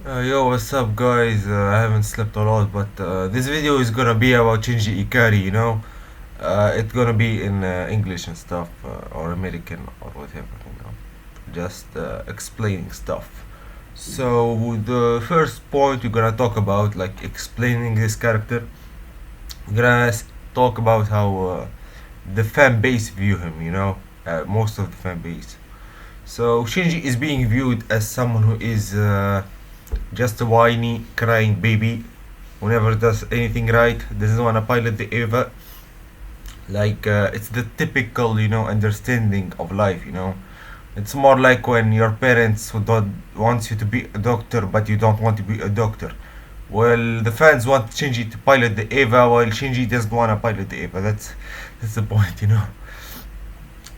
Yo, what's up, guys? I haven't slept a lot, but this video is gonna be about shinji ikari, you know? It's gonna be in English and stuff, or American, or whatever, you know? Just explaining stuff. So, the first point we're gonna talk about, like, explaining this character, we're gonna talk about how the fan base view him, you know? Most of the fan base. So, Shinji is being viewed as someone who is just a whiny, crying baby who never does anything right, doesn't want to pilot the Eva. Like, it's the typical, understanding of life, It's more like when your parents who don't wants you to be a doctor, but you don't want to be a doctor. Well, the fans want Shinji to pilot the Eva, while Shinji doesn't want to pilot the Eva. That's the point.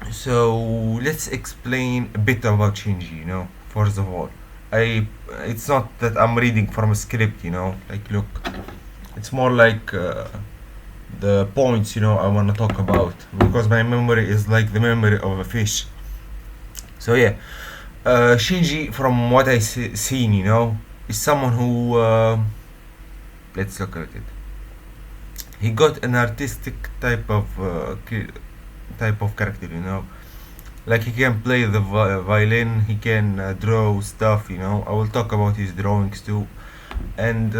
So let's explain a bit about Shinji. First of all, it's not that I'm reading from a script. Like, look, it's more like the points I want to talk about, because my memory is like the memory of a fish. So yeah, Shinji, from what I seen, is someone who let's look at it. He got an artistic type of character, like he can play the violin, he can draw stuff. I will talk about his drawings too, and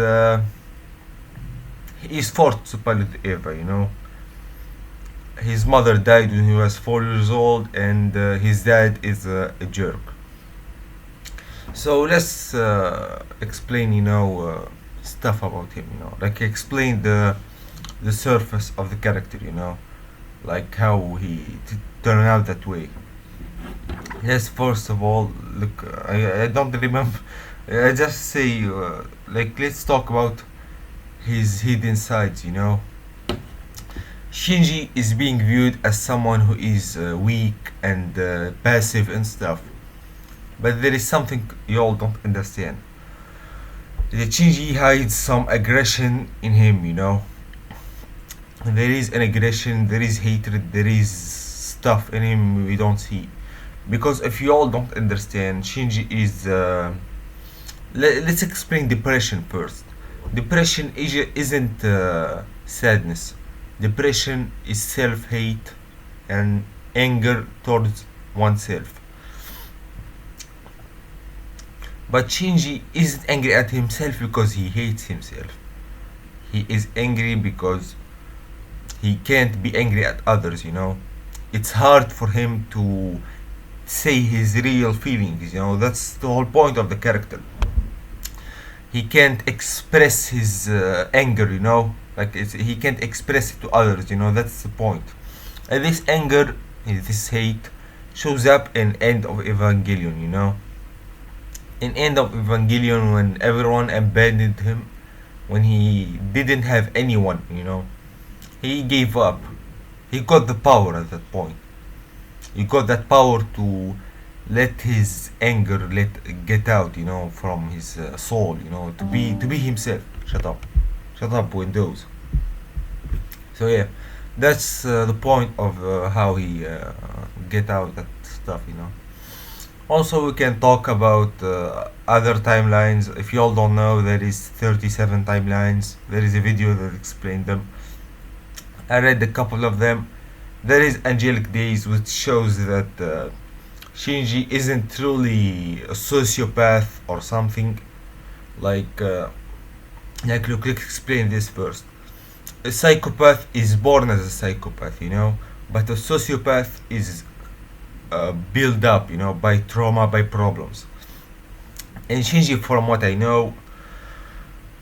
he is forced to pilot Eva. His mother died when he was 4 years old, and his dad is a jerk. So let's explain, stuff about him. Like, explain the surface of the character. Like how he turned out that way. Yes, first of all, look, I don't remember. I just say, like, let's talk about his hidden sides. Shinji is being viewed as someone who is weak and passive and stuff. But there is something you all don't understand. The Shinji hides some aggression in him. There is an aggression, there is hatred, there is stuff in him we don't see. Because if you all don't understand, Shinji is. Let's explain depression first. Depression isn't sadness. Depression is self-hate and anger towards oneself. But Shinji isn't angry at himself because he hates himself. He is angry because he can't be angry at others. It's hard for him to say his real feelings. That's the whole point of the character. He can't express his anger. Like, he can't express it to others. That's the point. And this anger, this hate, shows up in End of Evangelion. In End of Evangelion, when everyone abandoned him, when he didn't have anyone, he gave up. He got the power at that point. He got that power to let his anger get out, from his soul, to be himself. Shut up, Windows. So yeah, that's the point of how he get out that stuff. Also, we can talk about other timelines. If you all don't know, there is 37 timelines. There is a video that explains them. I read a couple of them. There is Angelic Days, which shows that Shinji isn't truly a sociopath or something. Like, look, let's explain this first. A psychopath is born as a psychopath, but a sociopath is built up, by trauma, by problems. And Shinji, from what I know,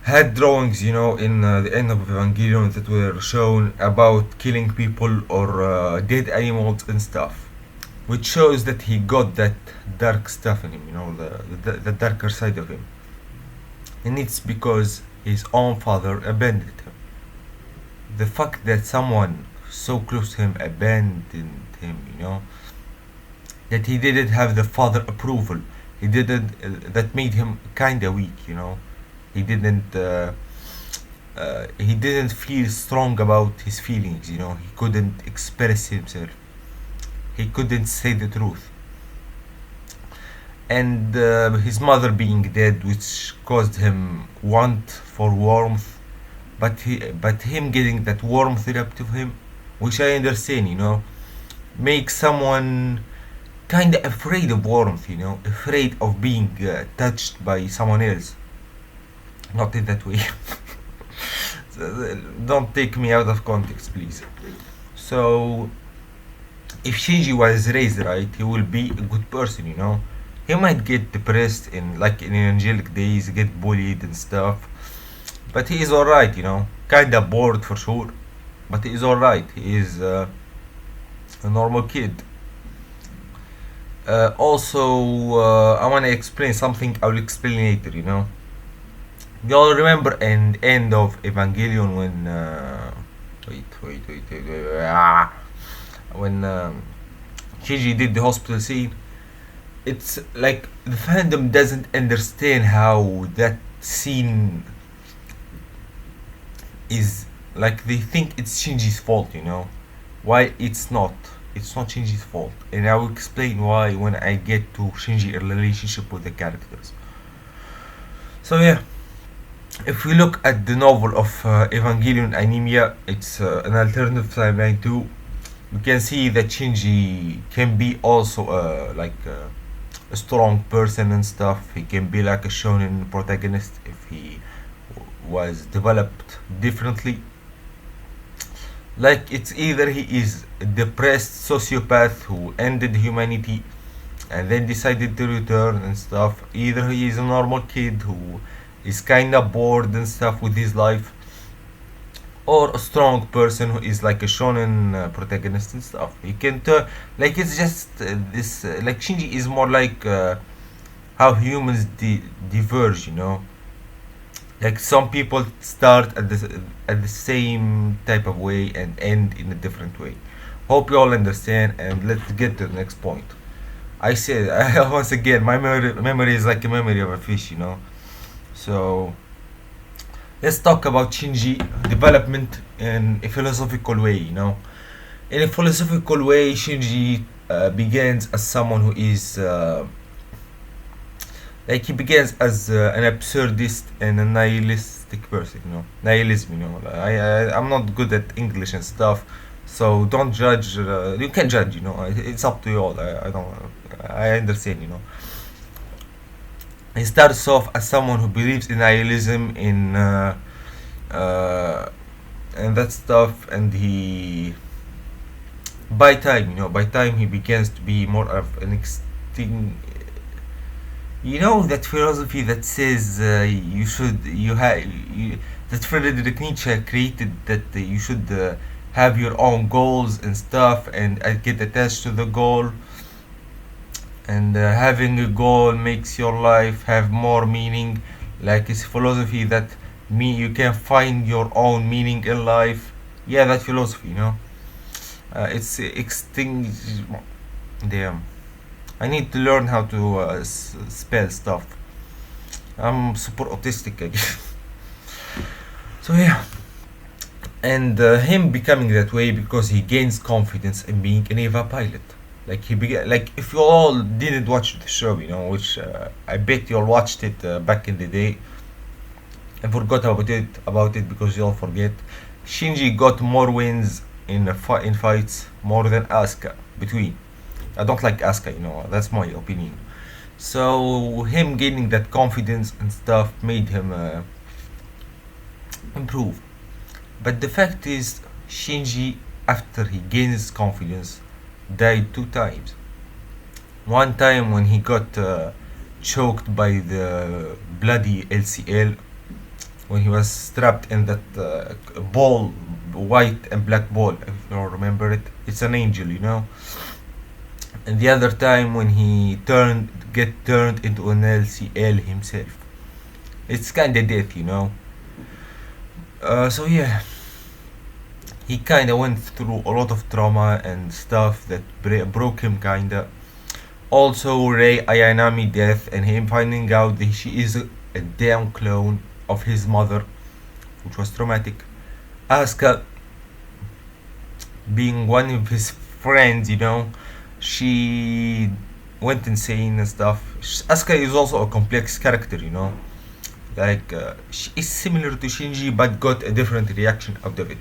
had drawings, in the End of Evangelion that were shown about killing people or dead animals and stuff, which shows that he got that dark stuff in him, the darker side of him. And it's because his own father abandoned him. The fact that someone so close to him abandoned him, that he didn't have the father approval, that made him kinda weak, he didn't feel strong about his feelings. He couldn't express himself, he couldn't say the truth. and his mother being dead, which caused him want for warmth, but him getting that warmth up to him, which I understand, makes someone kind of afraid of warmth, afraid of being touched by someone else. Not in that way. Don't take me out of context, please. So, if Shinji was raised right, he will be a good person, He might get depressed in angelic days, get bullied and stuff, but he is alright, Kinda bored for sure, but he is alright. He is a normal kid. Also, I want to explain something. I will explain later. Y'all remember in end of Evangelion when when Shinji did the hospital scene. It's like the fandom doesn't understand how that scene is, like they think it's Shinji's fault, Why it's not. It's not Shinji's fault, and I will explain why when I get to Shinji relationship with the characters. So yeah, if we look at the novel of Evangelion Anemia, it's an alternative timeline too. We can see that Shinji can be also a strong person and stuff. He can be like a shonen protagonist if he was developed differently. Like it's either he is a depressed sociopath who ended humanity and then decided to return and stuff. Either he is a normal kid who is kinda bored and stuff with his life, or a strong person who is like a shonen protagonist and stuff. He can turn, like it's just this like Shinji is more like how humans diverge, Like some people start at the same type of way and end in a different way. Hope you all understand, and let's get to the next point. I said once again, my memory is like a memory of a fish, So let's talk about Shinji development in a philosophical way, In a philosophical way, Shinji begins as someone who is like he begins as an absurdist and a nihilistic person, nihilism. I'm not good at English and stuff, so don't judge. You can judge, It's up to you all. I don't. I understand, He starts off as someone who believes in nihilism, and that stuff, and he by time he begins to be more of an extinct. That philosophy that says that Friedrich Nietzsche created, that you should have your own goals and stuff, and get attached to the goal, and having a goal makes your life have more meaning. Like it's philosophy that you can find your own meaning in life. Yeah, that philosophy, it's extinct. Damn. I need to learn how to spell stuff. I'm super autistic, I guess. So yeah, and him becoming that way because he gains confidence in being an Eva pilot. Like he began, like if you all didn't watch the show, which I bet you all watched it back in the day, and forgot about it because you all forget. Shinji got more wins in fights more than Asuka between. I don't like Asuka, that's my opinion. So him gaining that confidence and stuff made him improve. But the fact is, Shinji, after he gains confidence, died 2 times. One time when he got choked by the bloody LCL, when he was strapped in that ball, white and black ball, if you don't remember it. It's an angel, And the other time when he get turned into an LCL himself. It's kinda death, So yeah, he kinda went through a lot of trauma and stuff that broke him kinda. Also Rei Ayanami death and him finding out that she is a damn clone of his mother, which was traumatic. Asuka being one of his friends, she went insane and stuff. Asuka is also a complex character, you know. Like she is similar to Shinji, but got a different reaction out of it.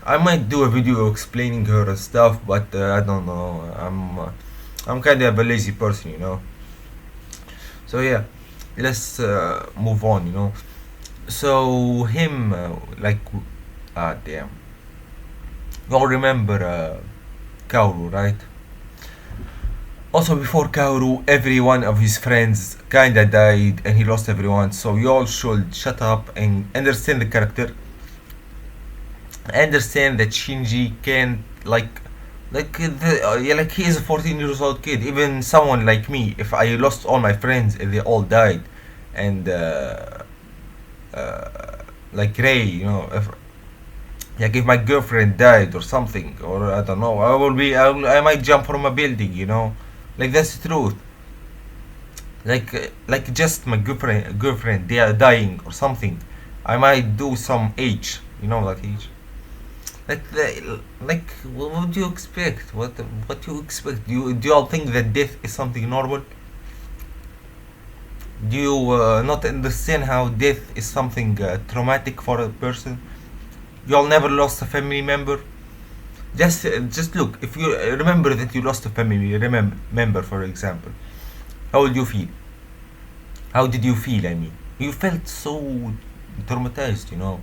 I might do a video explaining her and stuff, but I don't know. I'm kind of a lazy person, you know. So yeah, let's move on, you know. So him, damn. You all remember Kaoru, right? Also, before Kaoru, every one of his friends kinda died and he lost everyone, so you all should shut up and understand the character. Understand that Shinji can't, like he is a 14 years old kid. Even someone like me, if I lost all my friends and they all died, and like Ray, you know, if my girlfriend died or something, or I don't know, I might jump from a building, you know, like that's the truth. Like just my girlfriend they are dying or something, I might do some age, you know, that age. Like what would you expect? What you expect? Do you all think that death is something normal? Do you not understand how death is something traumatic for a person? You all never lost a family member. Just look. If you remember that you lost a family member, for example, how would you feel? How did you feel? I mean, you felt so traumatized, you know,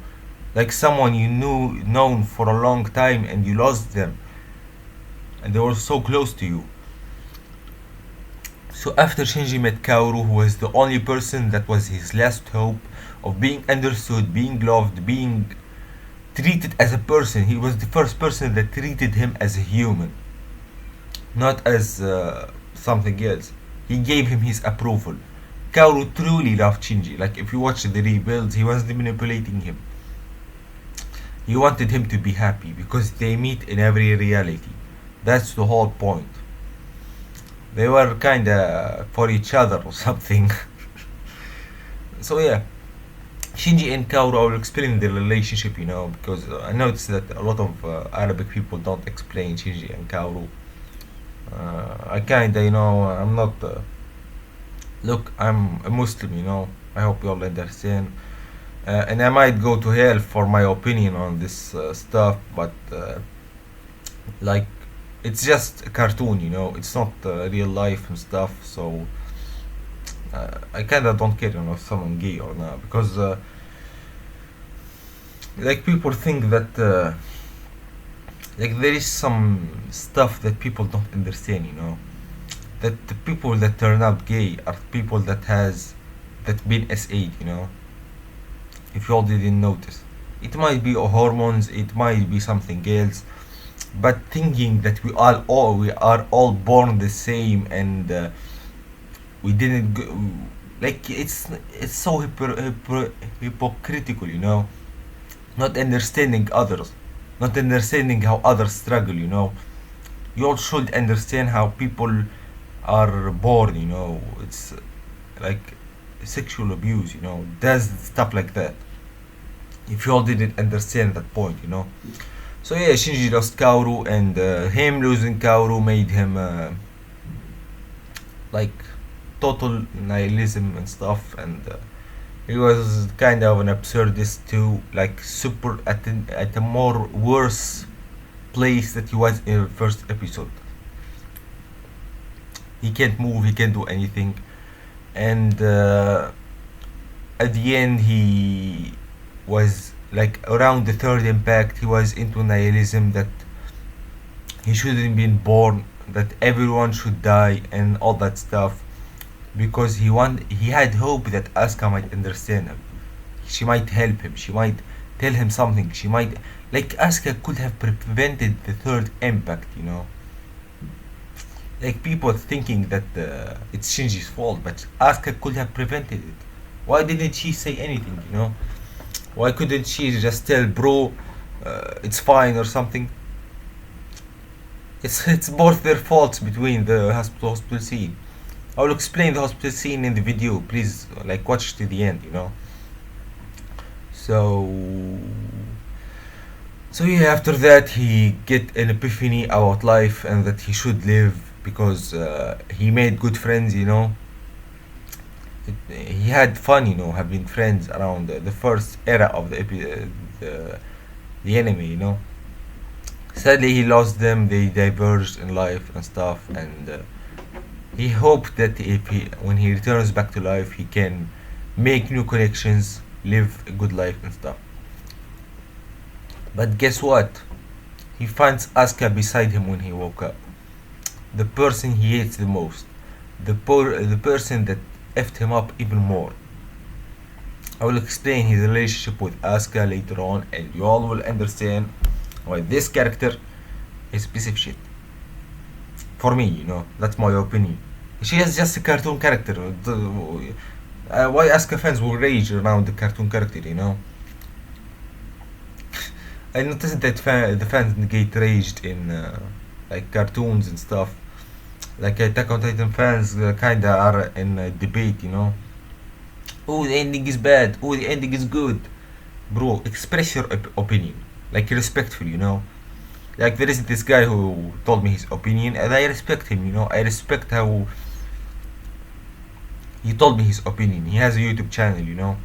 like someone you knew known for a long time and you lost them, and they were so close to you. So after Shinji met Kaoru, who was the only person that was his last hope of being understood, being loved, being treated as a person, he was the first person that treated him as a human, not as something else. He gave him his approval. Kaoru truly loved Shinji. Like if you watch the rebuilds, he wasn't manipulating him. He wanted him to be happy because they meet in every reality. That's the whole point. They were kinda for each other or something. So yeah, Shinji and Kaoru, I will explain the relationship, you know, because I noticed that a lot of Arabic people don't explain Shinji and Kaoru. I kinda, you know, I'm not. Look, I'm a Muslim, you know. I hope you all understand. And I might go to hell for my opinion on this stuff, but like, it's just a cartoon, you know. It's not real life and stuff, so I kinda don't care, you know, if someone gay or not, because like people think that like there is some stuff that people don't understand, you know, that the people that turn out gay are people that been S8, you know. If you all didn't notice, it might be hormones, it might be something else, but thinking that we are all born the same and we didn't go, like it's so hypocritical, you know, not understanding others, not understanding how others struggle, you know. You all should understand how people are born, you know. It's like sexual abuse, you know, does stuff like that. If you all didn't understand that point, you know. So yeah, Shinji lost Kaoru, and him losing Kaoru made him like total nihilism and stuff, and he was kind of an absurdist too, like super at a more worse place that he was in the first episode. He can't move, he can't do anything, and at the end he was like around the third impact, he was into nihilism, that he shouldn't been born, that everyone should die and all that stuff, because he had hope that Asuka might understand him, she might help him, she might tell him something, she might, like Asuka could have prevented the third impact, you know. Like people thinking that it's Shinji's fault, but Asuka could have prevented it. Why didn't she say anything, you know? Why couldn't she just tell bro it's fine or something? It's both their faults between the hospital scene. I will explain the hospital scene in the video. Please like watch to the end, you know. So yeah, after that he get an epiphany about life and that he should live because he made good friends, he had fun, having friends around the first era of the anime, Sadly, he lost them. They diverged in life and stuff, and he hoped that when he returns back to life, he can make new connections, live a good life and stuff. But guess what? He finds Asuka beside him when he woke up. The person he hates the most. The person that effed him up even more. I will explain his relationship with Asuka later on, and you all will understand why this character is a piece of shit. For me, that's my opinion. She is just a cartoon character. Why Asuka fans will rage around the cartoon character? I noticed that the fans get raged in like cartoons and stuff. Like Attack on Titan fans kinda are in a debate. Oh, the ending is bad. Oh, the ending is good. Bro, express your opinion. Like respectfully. Like there is this guy who told me his opinion, and I respect him. I respect how he told me his opinion. He has a YouTube channel.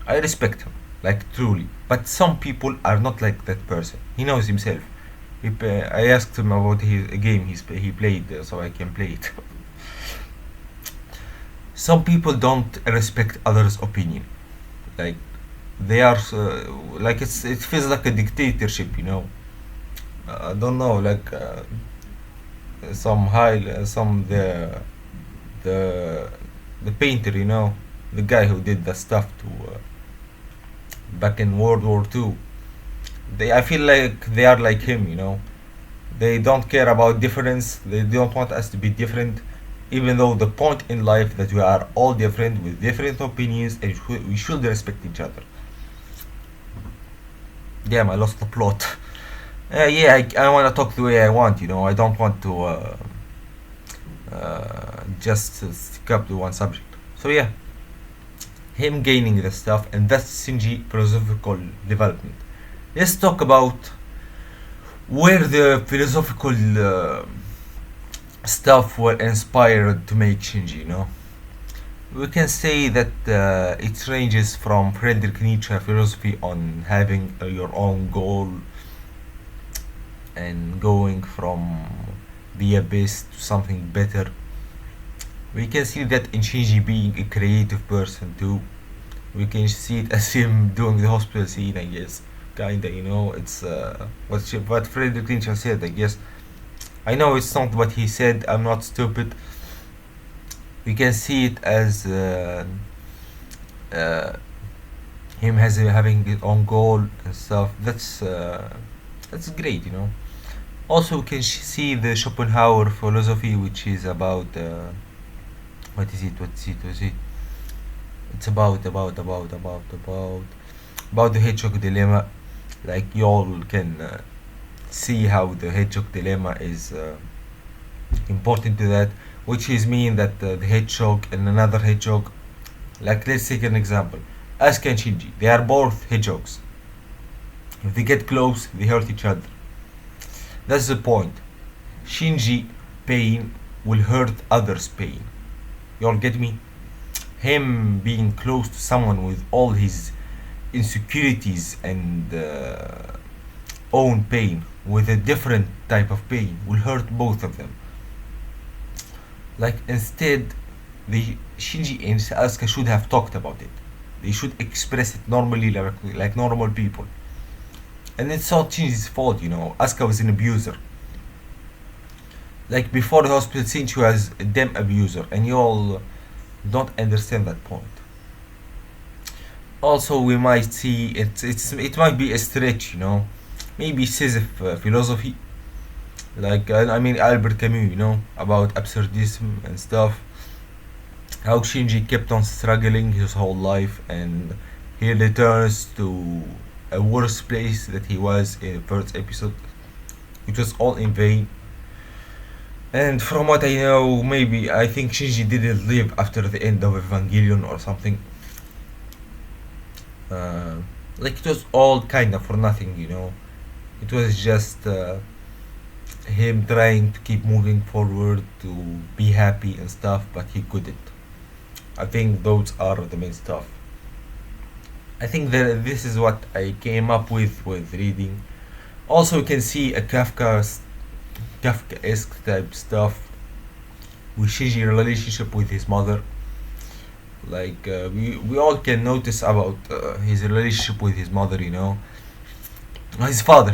I respect him, like truly. But some people are not like that person. He knows himself. I asked him about his game he played, so I can play it. Some people don't respect others' opinion. Like they are like it feels like a dictatorship. I don't know, like some the the painter, the guy who did the stuff to back in World War II. I feel like they are like him. They don't care about difference. They don't want us to be different, even though the point in life that we are all different with different opinions, and we should respect each other. Damn, I lost the plot. Yeah, I want to talk the way I want. I don't want to just stick up to one subject. So yeah, him gaining the stuff, and that's Shinji philosophical development. Let's talk about where the philosophical stuff were inspired to make Shinji. We can say that it ranges from Friedrich Nietzsche philosophy on having your own goal and going from the abyss to something better. We can see that in Shinji being a creative person too. We can see it as him doing the hospital scene, I guess. Kinda. It's what Friedrich Nietzsche said, I guess. I know it's not what he said. I'm not stupid. We can see it as uh, him having his own goal and stuff. That's great. Also, we can see the Schopenhauer philosophy, which is about what is it? It's about the hedgehog dilemma. Like y'all can see how the hedgehog dilemma is important to that, which is mean that the hedgehog and another hedgehog, like let's take an example, Asuka and Shinji, they are both hedgehogs. If they get close, they hurt each other. That's the point. Shinji pain will hurt others' pain. Y'all get me? Him being close to someone with all his insecurities and own pain with a different type of pain will hurt both of them. Like instead, the Shinji and Asuka should have talked about it. They should express it normally, like normal people. And it's not Shinji's fault. Asuka was an abuser. Like before the hospital scene, she was a damn abuser, and you all don't understand that point. Also, we might see it might be a stretch. Maybe Sisyph philosophy, like I mean Albert Camus, about absurdism and stuff. How Shinji kept on struggling his whole life, and he returns to a worse place that he was in the first episode. It was all in vain. And from what I know, maybe I think Shinji didn't live after the end of Evangelion or something. Uh, like it was all kinda for nothing. It was just him trying to keep moving forward to be happy and stuff, but he couldn't. I think those are the main stuff. I think that this is what I came up with reading. Also, you can see a Kafkaesque type stuff with Shinji relationship with his mother. Like we all can notice about his relationship with his mother. You know, his father.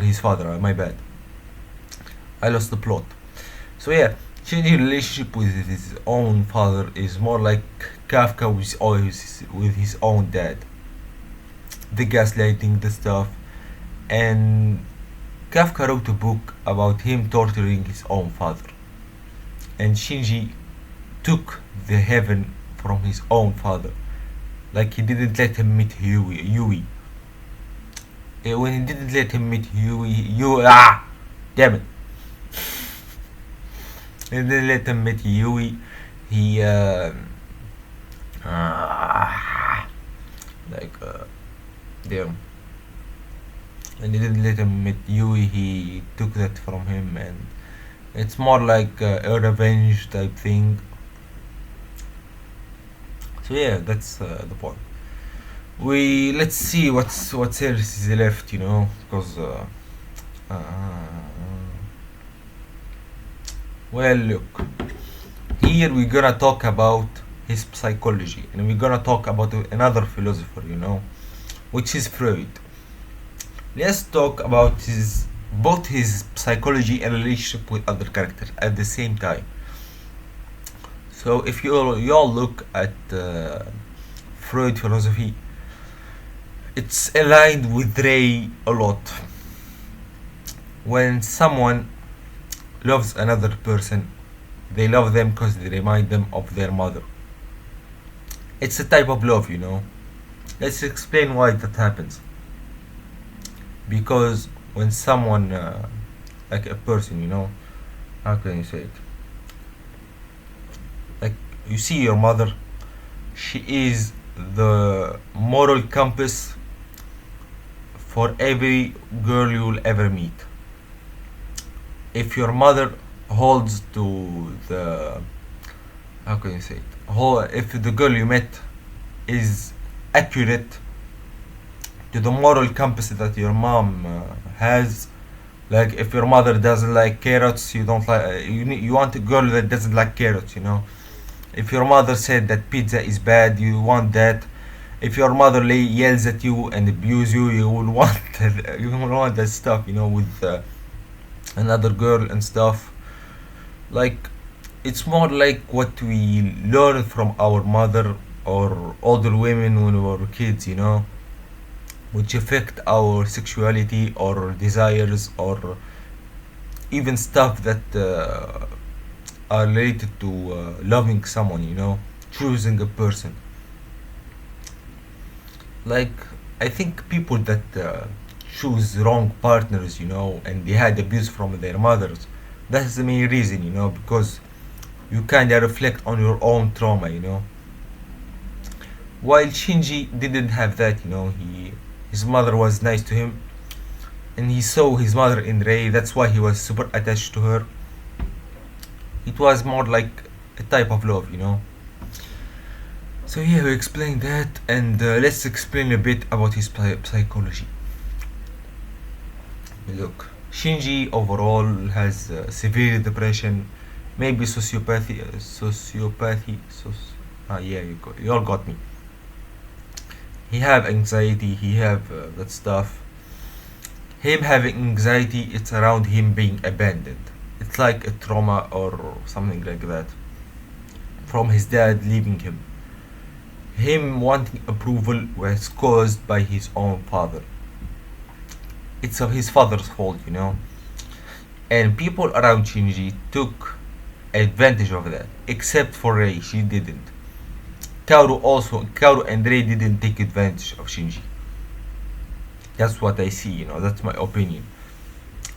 My bad. I lost the plot. So yeah, Shinji's relationship with his own father is more like Kafka with always with his own dad. The gaslighting, the stuff, and Kafka wrote a book about him torturing his own father, and Shinji took the heaven from his own father. Like he didn't let him meet Yui. When he didn't let him meet damn it. And then let him meet Yui. He like damn. And he didn't let him meet Yui. He took that from him, and it's more like a revenge type thing. So yeah, that's the point. We let's see what else is left, you know, because uh, well, look, here we're gonna talk about his psychology, and we're gonna talk about another philosopher, you know, which is Freud. Let's talk about his both his psychology and relationship with other characters at the same time. So if you all look at Freud philosophy, it's aligned with Ray a lot. When someone loves another person, they love them because they remind them of their mother. It's a type of love, you know. Let's explain why that happens. Because when someone, like a person, you know, how can you say it? Like you see your mother, she is the moral compass for every girl you will ever meet. If your mother holds to the, how can you say it? If the girl you met is accurate to the moral compass that your mom has, like if your mother doesn't like carrots, you don't like you want a girl that doesn't like carrots, you know. If your mother said that pizza is bad, you want that. If your mother yells at you and abuse you, you will want that, you will want that stuff, you know, with another girl and stuff. Like it's more like what we learn from our mother or older women when we were kids, you know, which affect our sexuality or desires or even stuff that are related to loving someone, you know, choosing a person. Like I think people that choose wrong partners, you know, and they had abuse from their mothers, that's the main reason, you know, because you kind of reflect on your own trauma, you know. While Shinji didn't have that, you know, his mother was nice to him, and he saw his mother in Rei. That's why he was super attached to her. It was more like a type of love, you know. So yeah, we explained that, and let's explain a bit about his psychology. Look, Shinji overall has severe depression, maybe sociopathy. Yeah, you all got me. He have anxiety. He have that stuff. Him having anxiety, it's around him being abandoned. It's like a trauma or something like that from his dad leaving him. Him wanting approval was caused by his own father. It's his father's fault, you know. And people around Shinji took advantage of that, except for Rei. She didn't. Kaoru and Rei didn't take advantage of Shinji. That's what I see, you know. That's my opinion.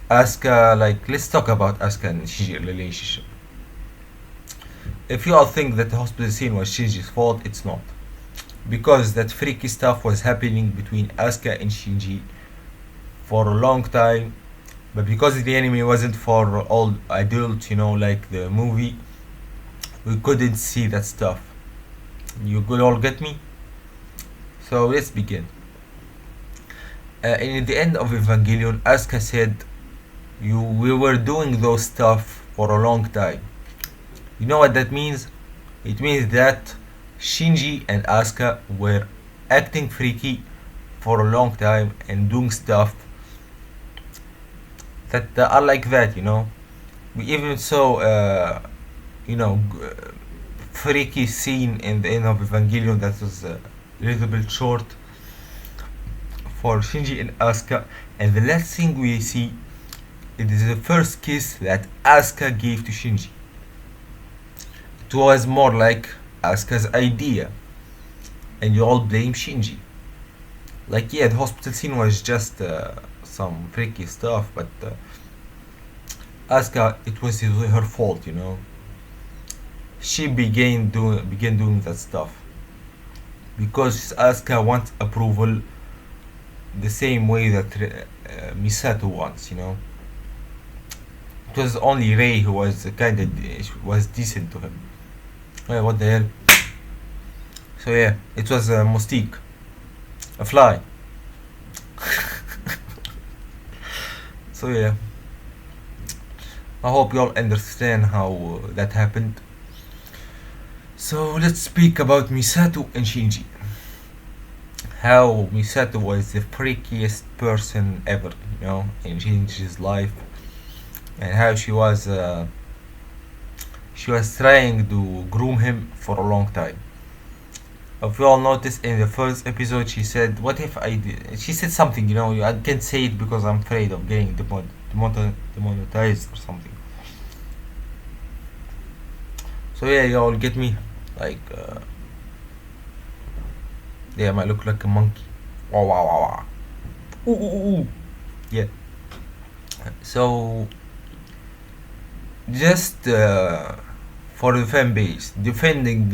Asuka, like, let's talk about Asuka and Shinji relationship. If you all think that the hospital scene was Shinji's fault, it's not. Because that freaky stuff was happening between Asuka and Shinji for a long time, but because the anime wasn't for all adults, like the movie, we couldn't see that stuff. You could all get me? So let's begin. In the end of Evangelion, Asuka said, we were doing those stuff for a long time. You know what that means? It means that Shinji and Asuka were acting freaky for a long time and doing stuff that are like that, We even saw, freaky scene in the end of Evangelion that was a little bit short for Shinji and Asuka. And the last thing we see, it is the first kiss that Asuka gave to Shinji. It was more like Asuka's idea, and you all blame Shinji. Like, yeah, the hospital scene was just some freaky stuff, but Asuka, it was her fault, She began doing that stuff because Asuka wants approval the same way that Misato wants, It was only Rei who was was decent to him. Hey, what the hell? So yeah, it was a mostique, a fly. So yeah, I hope you all understand how that happened. So let's speak about Misato and Shinji. How Misato was the freakiest person ever, in Shinji's life, and how she was trying to groom him for a long time. If you all noticed in the first episode, she said, "What if I did?" She said something, I can't say it because I'm afraid of getting demonetized or something. So yeah, you all get me? Like, yeah, I might look like a monkey. Wow, wow, wow, wow. Ooh, ooh, ooh. Yeah. So, just for the fan base, defending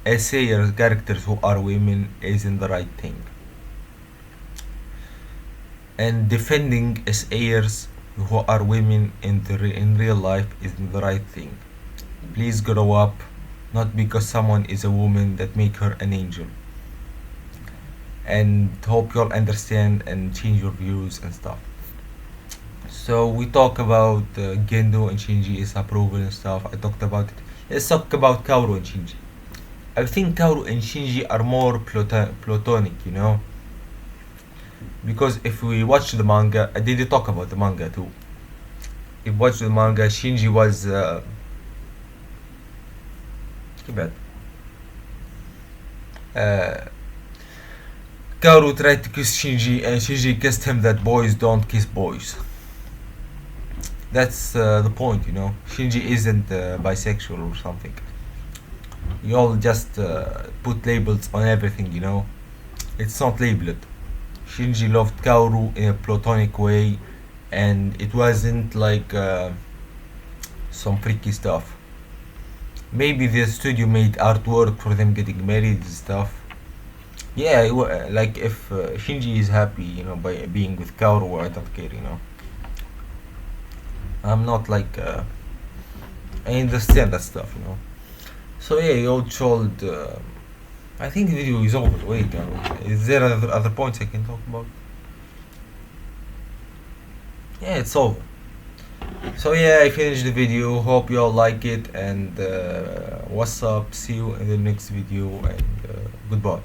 essayers, characters who are women isn't the right thing. And defending essayers who are women in real life isn't the right thing. Please grow up, not because someone is a woman that make her an angel. And hope you'll understand and change your views and stuff. So we talk about Gendo and Shinji's approval and stuff. I talked about it. Let's talk about Kaoru and Shinji. I think Kaoru and Shinji are more platonic, because if we watch the manga, I did talk about the manga too. If you watch the manga, Shinji was too bad. Kaoru tried to kiss Shinji, and Shinji kissed him that boys don't kiss boys. That's the point, Shinji isn't bisexual or something. You all just put labels on everything, It's not labeled. Shinji loved Kaoru in a platonic way, and it wasn't like some freaky stuff. Maybe the studio made artwork for them getting married and stuff. Yeah, like if Shinji is happy, by being with Kaoru, I don't care, I'm not like I understand that stuff, So yeah, you all told. I think the video is over. Wait, is there other points I can talk about? Yeah, it's over. So yeah, I finished the video. Hope you all like it, and what's up? See you in the next video, and goodbye.